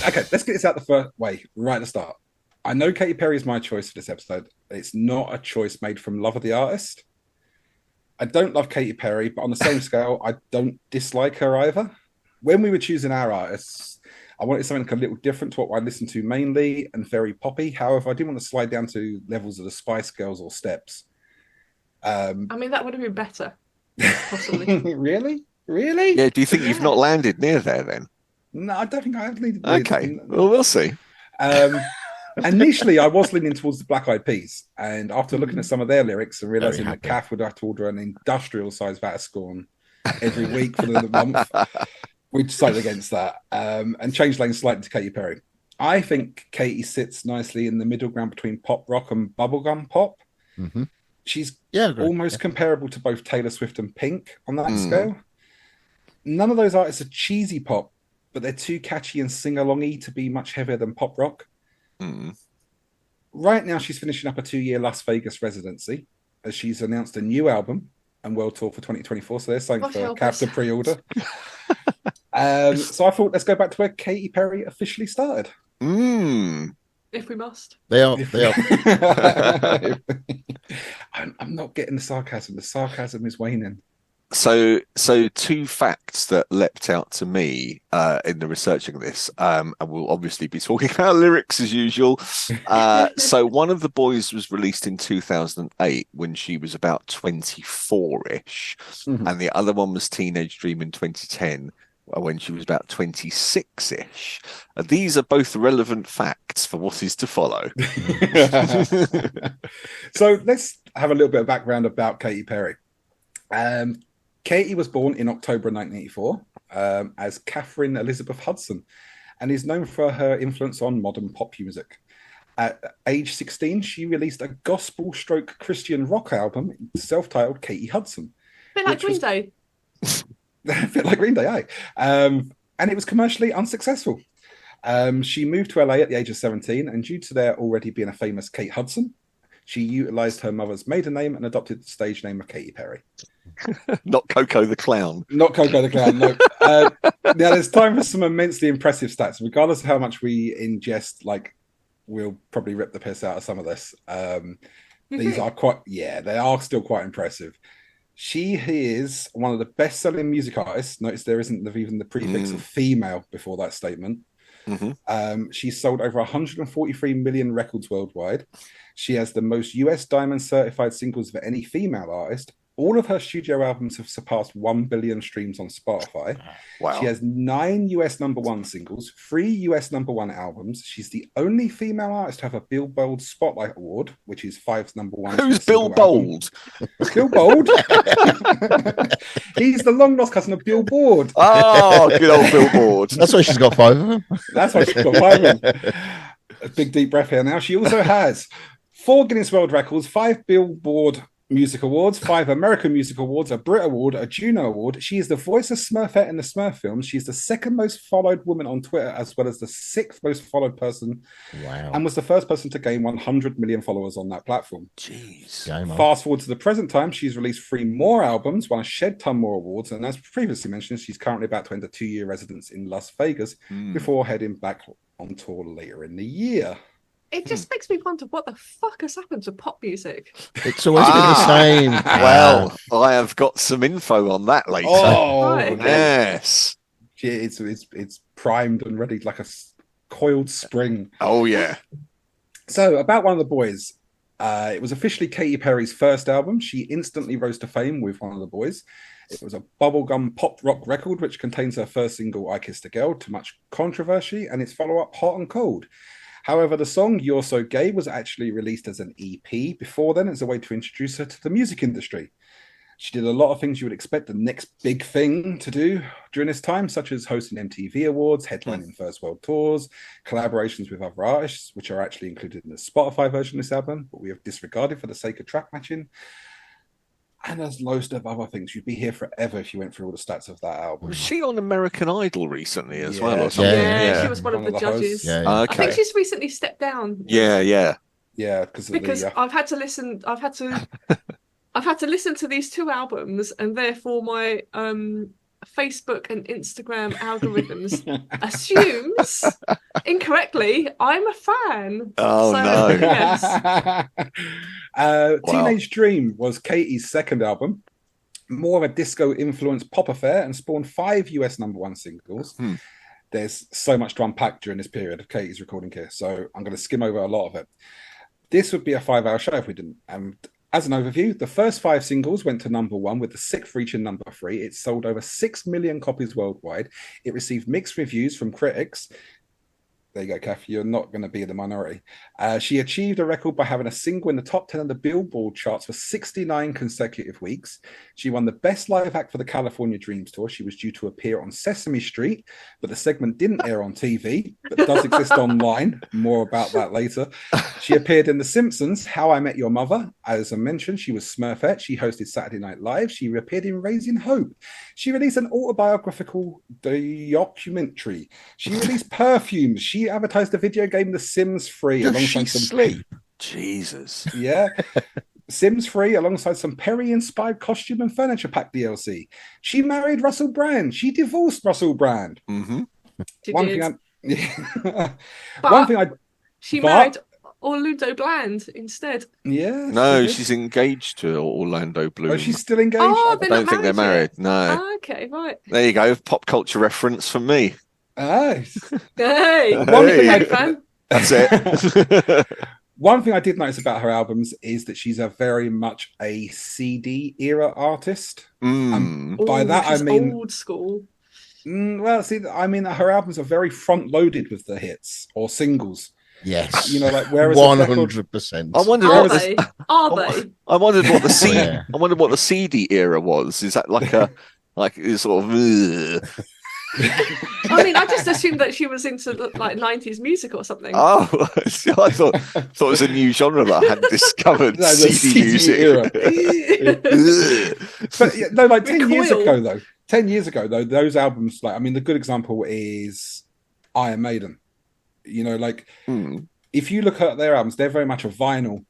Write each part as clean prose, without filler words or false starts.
Okay, let's get this out the first way right at the start. I know Katy Perry is my choice for this episode. It's not a choice made from love of the artist. I don't love Katy Perry, but on the same scale, I don't dislike her either. When we were choosing our artists, I wanted something a little different to what I listen to mainly and very poppy. However, I didn't want to slide down to levels of the Spice Girls or Steps. I mean, that would have been better, possibly. Really? Really? Yeah, do you think you've not Yeah. landed near there then? No, I don't think I have needed. Okay, well, we'll see. Initially, I was leaning towards the Black Eyed Peas, and after looking at some of their lyrics and realizing that happy. Kath would have to order an industrial size vat of scorn every week for the month, we decided against that and changed lanes slightly to Katy Perry. I think Katy sits nicely in the middle ground between pop rock and bubblegum pop. Mm-hmm. She's Yeah, I agree. almost comparable to both Taylor Swift and Pink on that Mm. scale. None of those artists are cheesy pop, but they're too catchy and sing-alongy to be much heavier than pop rock. Mm. Right now, she's finishing up a 2-year Las Vegas residency as she's announced a new album and world tour for 2024. So there's something God for help Cav us. to pre-order. So I thought let's go back to where Katy Perry officially started. Mm. If we must. They are. They are. I'm not getting the sarcasm. The sarcasm is waning. So two facts that leapt out to me in the researching of this, and we'll obviously be talking about lyrics as usual. So one of the boys was released in 2008 when she was about 24-ish, Mhm. and the other one was Teenage Dream in 2010 when she was about 26-ish. These are both relevant facts for what is to follow. So let's have a little bit of background about Katy Perry. Katy was born in October 1984 as Catherine Elizabeth Hudson and is known for her influence on modern pop music. At age 16, she released a gospel stroke Christian rock album self-titled Katy Hudson. A bit like Which Green was- Day. A bit like Green Day, aye. And it was commercially unsuccessful. She moved to LA at the age of 17, and due to there already being a famous Kate Hudson, she utilized her mother's maiden name and adopted the stage name of Katy Perry. Not Coco the Clown. Not Coco the Clown, no. Now, there's time for some immensely impressive stats, regardless of how much we ingest, like, we'll probably rip the piss out of some of this. These are they are still quite impressive. She is one of the best-selling music artists. Notice there isn't even the prefix of female before that statement. Mm-hmm. She's sold over 143 million records worldwide. She has the most US Diamond certified singles of any female artist. All of her studio albums have surpassed 1 billion streams on Spotify. Wow. She has 9 US number one singles, 3 US number one albums. She's the only female artist to have a Billboard Spotlight Award, which is 5's number one. Who's Bill Bold? Bill Bold? He's the long lost cousin of Bill Board. Oh, good old Bill Board. That's why she's got 5 of them. That's why she's got 5 of them. A big deep breath here now. She also has 4 Guinness World Records, 5 Billboard Music Awards, 5 American Music Awards, a Brit Award, a Juno Award. She is the voice of Smurfette in the Smurf films. She's the 2nd most followed woman on Twitter, as well as the 6th most followed person, Wow. and was the first person to gain 100 million followers on that platform. Jeez. Game on. Fast forward to the present time, she's released 3 more albums, won a shed ton more awards, and as previously mentioned, she's currently about to end a 2-year residence in Las Vegas before heading back on tour later in the year. It just makes me wonder what the fuck has happened to pop music. It's always been the same. Well, I have got some info on that later. Oh, Right. Yes. it's primed and ready like a coiled spring. Oh, yeah. So, about one of the boys, it was officially Katy Perry's first album. She instantly rose to fame with One of the Boys. It was a bubblegum pop rock record, which contains her first single, I Kissed a Girl, to much controversy, and its follow-up, Hot and Cold. However, the song You're So Gay was actually released as an EP before then as a way to introduce her to the music industry. She did a lot of things you would expect the next big thing to do during this time, such as hosting MTV Awards, headlining First World Tours, collaborations with other artists, which are actually included in the Spotify version of this album, but we have disregarded for the sake of track matching. And there's loads of other things. You'd be here forever if you went through all the stats of that album. Was she on American Idol recently as Yeah. well or something? Yeah, she was one of the judges. hosts. Yeah. I think Okay. she's recently stepped down. Yeah, yeah. Yeah, because I've had to listen. I've had to listen to these 2 albums, and therefore my Facebook and Instagram algorithms assumes incorrectly I'm a fan. Oh, So, no. Yes. Wow. Teenage Dream was Katy's second album, more of a disco-influenced pop affair, and spawned 5 US #1 singles. There's so much to unpack during this period of Katy's recording career, so I'm going to skim over a lot of it. This would be a 5-hour show if we didn't. As an overview, the first 5 singles went to #1, with the 6th reaching #3. It sold over 6 million copies worldwide. It received mixed reviews from critics. There you go, Kath. You're not going to be in the minority. She achieved a record by having a single in the top 10 of the Billboard charts for 69 consecutive weeks. She won the Best Live Act for the California Dreams Tour. She was due to appear on Sesame Street, but the segment didn't air on TV, but does exist online. More about that later. She appeared in The Simpsons, How I Met Your Mother. As I mentioned, she was Smurfette. She hosted Saturday Night Live. She appeared in Raising Hope. She released an autobiographical documentary. She released perfumes. She advertised the video game The Sims 3 alongside some sleep. Jesus. Yeah. Sims 3 alongside some Perry-inspired costume and furniture pack DLC. She married Russell Brand. She divorced Russell Brand. Mm-hmm. She married Orlando Bland instead. Yeah. No, she's engaged to Orlando Bloom. Oh, she's still engaged? Oh, I don't think they're married. No. Oh, okay, right. There you go. Pop culture reference from me. Nice. Hey, One thing big fan. That's it. One thing I did notice about her albums is that she's a very much a CD era artist. By that I mean old school. Well, see, I mean her albums are very front loaded with the hits or singles. Yes, you know, like whereas 100%. I wondered Are they? I wondered what the CD. Yeah. I wondered what the CD era was. Is that like a sort of? I mean, I just assumed that she was into like 90s music or something. Oh, I thought it was a new genre that I hadn't discovered. No, CD music. Era. But yeah, no, like 10 years Recoil. ago, though. 10 years ago, though, those albums, like, I mean, the good example is Iron Maiden. You know, like, if you look at their albums, they're very much a vinyl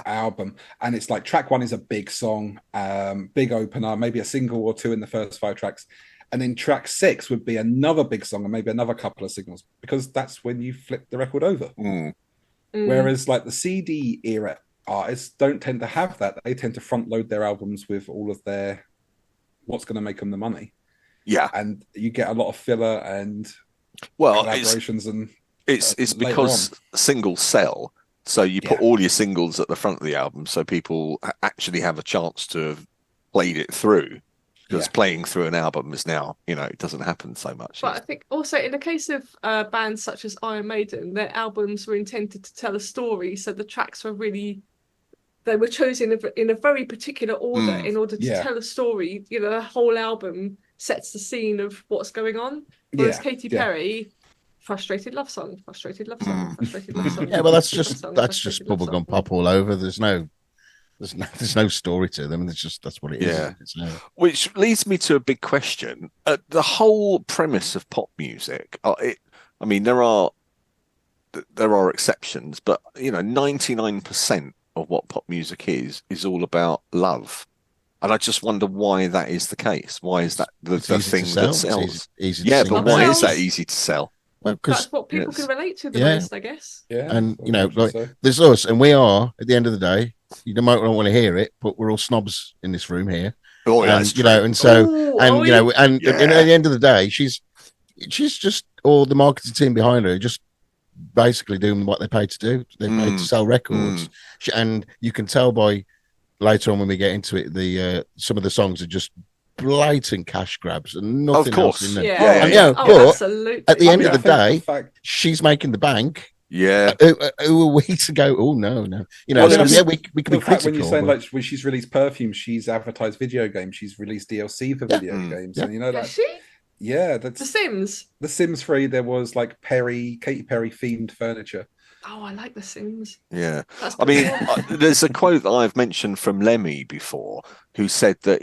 album. And it's like track 1 is a big song, big opener, maybe a single or 2 in the first 5 tracks. And then track 6 would be another big song and maybe another couple of singles, because that's when you flip the record over. Whereas like the CD era artists don't tend to have that. They tend to front load their albums with all of their what's going to make them the money. Yeah. And you get a lot of filler and collaborations it's because singles sell. So you put all your singles at the front of the album so people actually have a chance to have played it through. Because playing through an album is now, it doesn't happen so much. But I think also in the case of bands such as Iron Maiden, their albums were intended to tell a story. So the tracks were they were chosen in a very particular order in order to tell a story. The whole album sets the scene of what's going on. Whereas Katy Perry, frustrated love song, frustrated love song, frustrated love song. Yeah, well, that's just bubblegum pop all over. There's no story to them. That's what it is. Yeah. Which leads me to a big question. The whole premise of pop music. I mean, there are exceptions, but 99% of what pop music is all about love. And I just wonder why that is the case. Why is that the thing that sells? Easy but why is that easy to sell? Well, because that's what people can relate to the most, I guess. Yeah, and there's us, and we are at the end of the day. You might not want to hear it, but we're all snobs in this room here. Oh, yeah, and at the end of the day, she's just all the marketing team behind her, just basically doing what they're paid to do. They're paid to sell records, and you can tell by later on when we get into it, the some of the songs are just blatant cash grabs and nothing else in there. But absolutely. At the end of the day, she's making the bank. Yeah. Who are we to go? Oh no. We can be critical. When you're saying like when she's released perfume, she's advertised video games. She's released DLC for video games, and Has she? Yeah, that's The Sims. The Sims 3. There was like Katy Perry themed furniture. Oh, I like The Sims. Yeah, I mean, there's a quote that I've mentioned from Lemmy before, who said that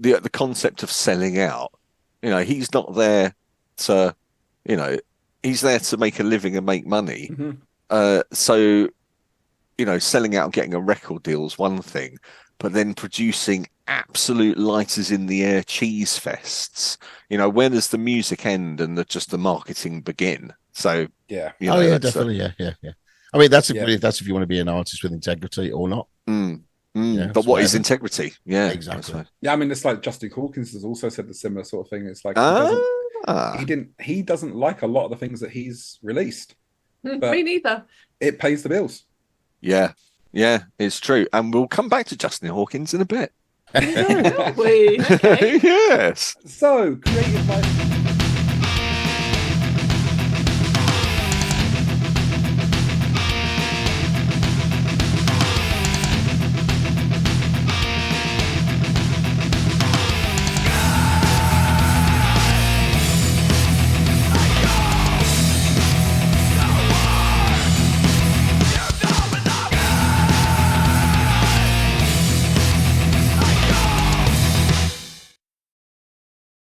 the concept of selling out, he's not there to, he's there to make a living and make money. So, selling out and getting a record deal is one thing, but then producing absolute lighters in the air cheese fests. You know, when does the music end and just the marketing begin? So yeah, you know, definitely, yeah. I mean, that's if you want to be an artist with integrity or not. But what is integrity? Yeah, exactly. Yeah, I mean, it's like Justin Hawkins has also said the similar sort of thing. It's like he doesn't like a lot of the things that he's released. But me neither. It pays the bills. Yeah, it's true. And we'll come back to Justin Hawkins in a bit. Okay. Yes. So, creative life.